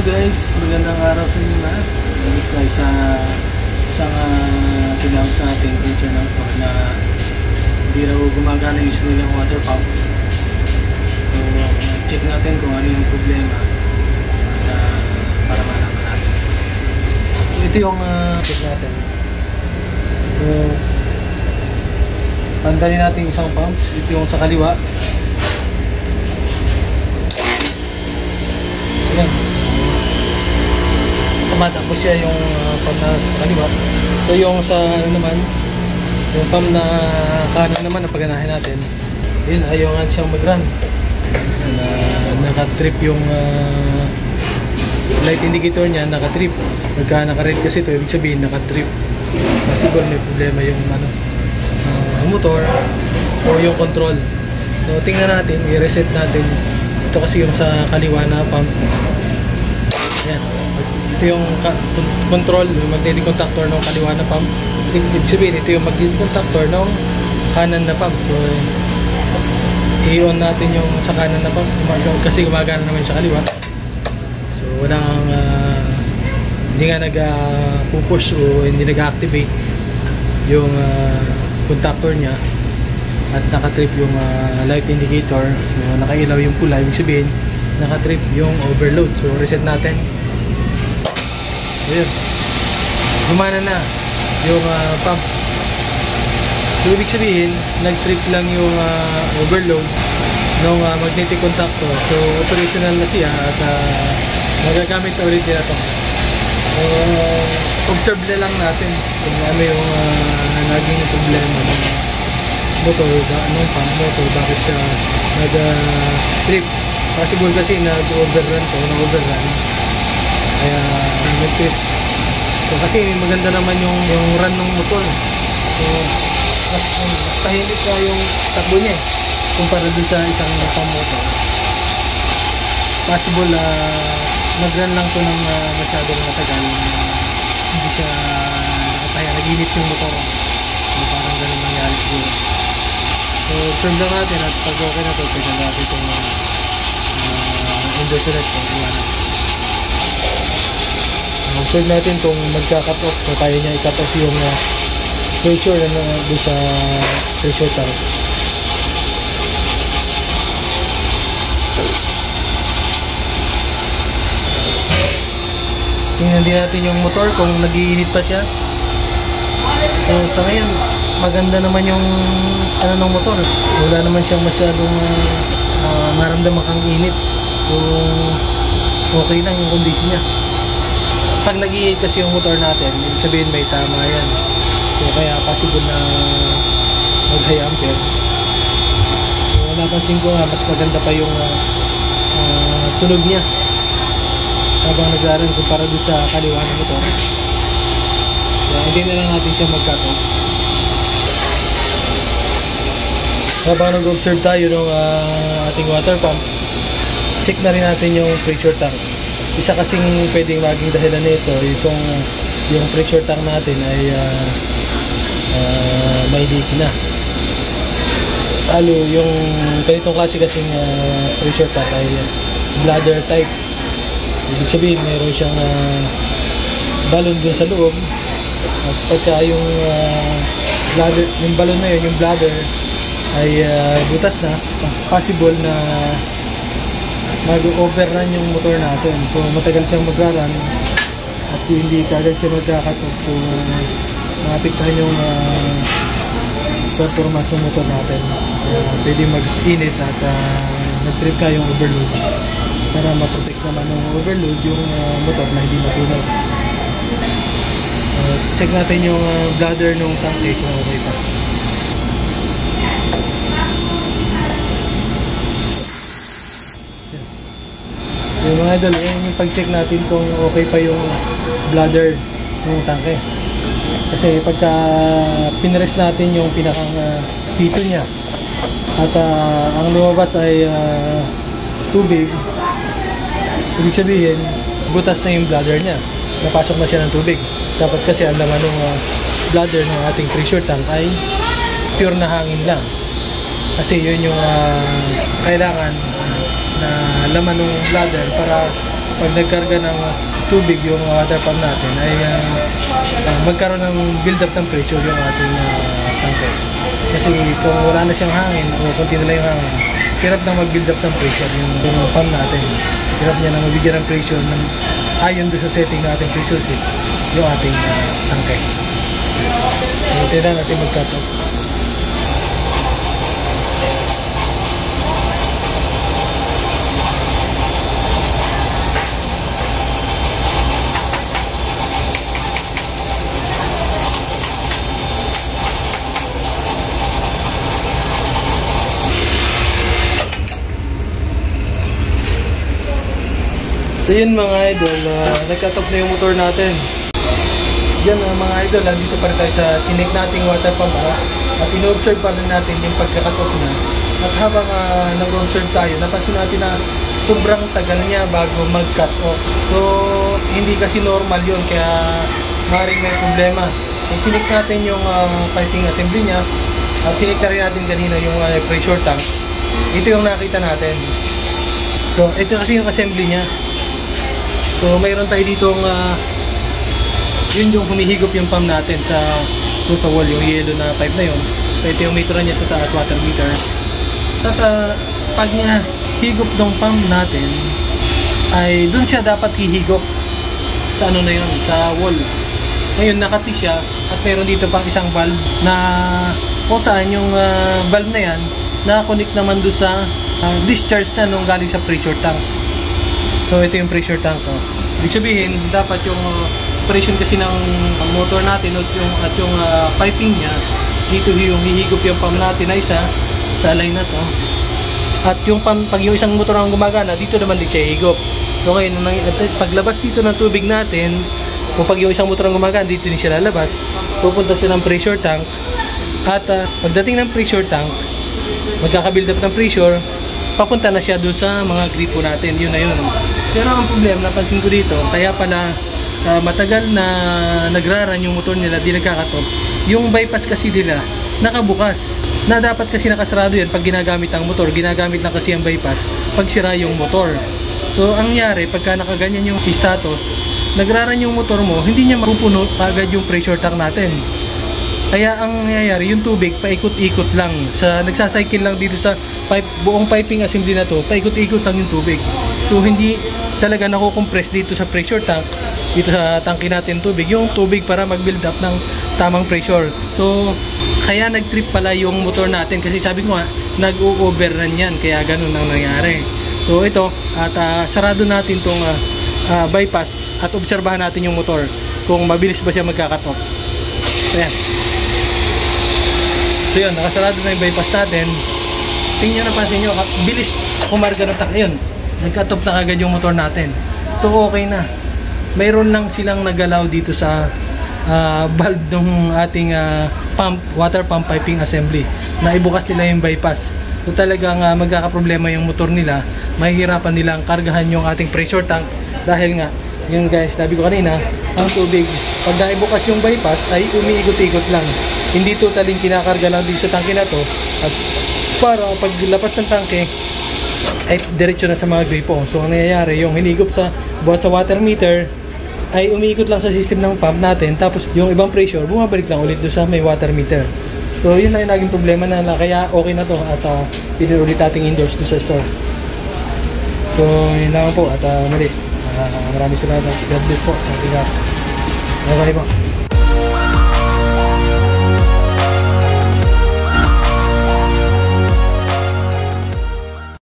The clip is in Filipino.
guys, magandang araw sa inyo lahat. Balik tayo sa isang tinawag sa ating feature ng store na hindi raw gumagana yung kanilang water pump. So, check natin kung ano yung problema at para malaman natin. So, ito yung check natin. So, pantalin natin isang pump. Ito yung sa kaliwa. Yan. Tumatakbo siya yung pump na kaliwa. So yung sa ano naman, yung pump na kanan naman na paganahin natin, yun ayaw nga siyang mag-run. Naka-trip yung light indicator niya, naka-trip. Pagka naka-red kasi ito, ibig sabihin naka-trip. Siguro may problema yung motor o yung control. So tingnan natin, i-reset natin. Ito kasi yung sa kaliwa na pump. Ayan. Ito yung control, yung magnetic contactor ng kaliwa na pump. Ibig sabihin, ito yung magnetic contactor ng kanan na pump. So, i-on natin yung sa kanan na pump. Kasi gumagana naman sa kaliwa. So, walang hindi nga nag-push o hindi nag-activate yung contactor niya. At nakatrip yung light indicator. So, nakailaw yung pula. Ibig sabihin, nakatrip yung overload. So, reset natin. Ayan. Gumana na yung pump. So, ibig sabihin, nag-trip lang yung overload ng magnetic contactor. So, operational na siya at magagamit na ulit nila ito. So, observe na lang natin kung ano yung naging problema ng motor, ng pump motor, bakit siya nag-trip. Possible kasi nag-overrun to, nag-overrun. Kaya nag-trip. So, kasi maganda naman yung run ng motor. So, mas tahimik na yung takbo niya kumpara dun sa isang pump motor. Possible nag-run lang to ng masyadong matagal. Hindi siya nakataya, nag-init yung motor. So, parang ganun nangyari siguro. So, observe lang natin at pag okay na ito, pwede natin itong inverter ko. Observe natin kung magka-cut off. So, kaya niya i-cut off yung pressure na doon sa pressure tank. Tingnan din natin yung motor kung nag-iinit pa siya. So, sa ngayon, maganda naman yung ano ng motor. Wala naman siyang masyadong maramdaman kang init. So, okay lang yung condition niya. Pag nag-iinit kasi yung motor natin, sabihin may tama yan. So, kaya possible na mag-high ampere. So, napansin ko nga, mas maganda pa yung tunog niya habang nag-aaral kumpara doon sa kaliwa ng motor. So, hindi na lang natin siya mag-cut off. Habang nag-observe tayo ng ating water pump, check na rin natin yung pressure tank. Isa kasing pwedeng maging dahilan nito, yung pressure tank natin ay may leak na. Lalo yung ganitong klase kasing pressure tank ay bladder type. Ibig sabihin mayroon siyang balon dun sa loob. At pagka yung bladder, yung balon na yun, yung bladder ay butas na, possible na mag-overrun yung motor natin. So matagal siyang mag-run at hindi kagad siya magkakatok. So maapektahan yung performance ng motor natin. Pwede mag-init at nag-trip ka yung overload para ma-protect naman ng overload yung motor na hindi masunog. Check natin yung bladder ng tanke kung okay pa. Yung mga idol, yung pag-check natin kung okay pa yung bladder ng tanke. Kasi pagka pinrest natin yung pinakang pito niya at ang lumabas ay tubig, ibig sabihin butas na yung bladder niya, napasok na siya ng tubig. Dapat kasi ang laman ng bladder ng ating pressure tank ay pure na hangin lang, kasi yun yung kailangan na laman ng bladder para pag nagkarga ng tubig yung water pump natin ay magkaroon ng build-up ng pressure yung ating tangke. Kasi kung wala na siyang hangin o konti na lang yung hangin, hirap na mag-build up ng pressure yung pump natin. Hirap niya na mabigyan ng pressure ng ayon doon sa setting na ating pressure switch yung ating tangke. Hintayin na natin mag-cut off. So yun mga idol, nag-cut off na yung motor natin. Yan mga idol, nandito pa rin tayo sa chinek nating water pump at in-observe pa rin natin yung pagka-cut off na. At habang nag-observe tayo, napansin natin na sobrang tagal niya bago mag-cut off. So hindi kasi normal yun, kaya maaaring may problema. Kung chinek natin yung piping assembly niya at chinek na rin natin kanina yung pressure tank, ito yung nakita natin. So ito kasi yung assembly niya. So mayroon tayo ditong yun yung humihigop yung pump natin sa wall, yung yellow na pipe na yun. So ito yung meter niya sa taas, water meter. Sa pag niya higop ng pump natin ay dun siya dapat hihigop sa ano na yun, sa wall. Ngayon nakati siya at mayroon dito pang isang valve na kung saan yung valve na yan na-connect naman doon sa discharge na nung galing sa pressure tank. So ito yung pressure tank. Ibig sabihin, dapat yung operation kasi ng motor natin at yung piping niya, dito yung hihigop yung pump natin ay sa line na to. At yung pump, pag yung isang motor ang gumagana, dito naman din siya hihigop. So ngayon, paglabas dito ng tubig natin, kung pag yung isang motor ang gumagana, dito din siya lalabas, pupunta siya ng pressure tank. At pagdating ng pressure tank, magkakabuild up ng pressure, papunta na siya doon sa mga gripo natin. Yun na yun. Pero ang problema, napansin ko dito, kaya pala matagal na nagraran yung motor nila, di nagkakatop. Yung bypass kasi nila, nakabukas. Na dapat kasi nakasarado yan pag ginagamit ang motor. Ginagamit lang kasi ang bypass pag sira yung motor. So, ang nangyari, pagka nakaganyan yung status, nagraran yung motor mo, hindi niya mapupuno agad yung pressure tank natin. Kaya ang nangyayari, yung tubig paikot-ikot lang. Nagsacycle lang dito sa buong piping assembly na to, paikot-ikot lang yung tubig. So hindi talaga nakukompress dito sa pressure tank, dito sa tangke natin tubig, yung tubig para mag-build up ng tamang pressure. So kaya nag-trip pala yung motor natin kasi sabi ko nga, nag-overrun yan, kaya ganun ang nangyari. So ito, at sarado natin tong bypass at obserbahan natin yung motor kung mabilis ba siya magka-cut off. So yan. So yun, nakasarado na yung bypass natin. Tingnan nyo, napansin nyo, bilis kumarga ng tank. Ayun, nag-cut off na kagad yung motor natin. So okay na. Mayroon lang silang nagalaw dito sa valve ng ating water pump piping assembly. Naibukas nila yung bypass. So talagang magkakaproblema yung motor nila. Mahihirapan nilang kargahan yung ating pressure tank. Dahil nga, yun guys, sabi ko kanina, ang tubig, pag naibukas yung bypass ay umiikot-ikot lang. Hindi totaling kinakarga lang dito sa tangke na to. At para paglapas ng tangke ay diretso na sa mga gripo. So ang nangyayari, yung hinigop sa buhat sa water meter ay umiikot lang sa system ng pump natin, tapos yung ibang pressure bumabalik lang ulit doon sa may water meter. So yun na yung naging problema na kaya okay na to at pinili ulit ating endorse doon sa store. So yun lang po at muli. Maraming salamat. God bless po sa ating bye bye po.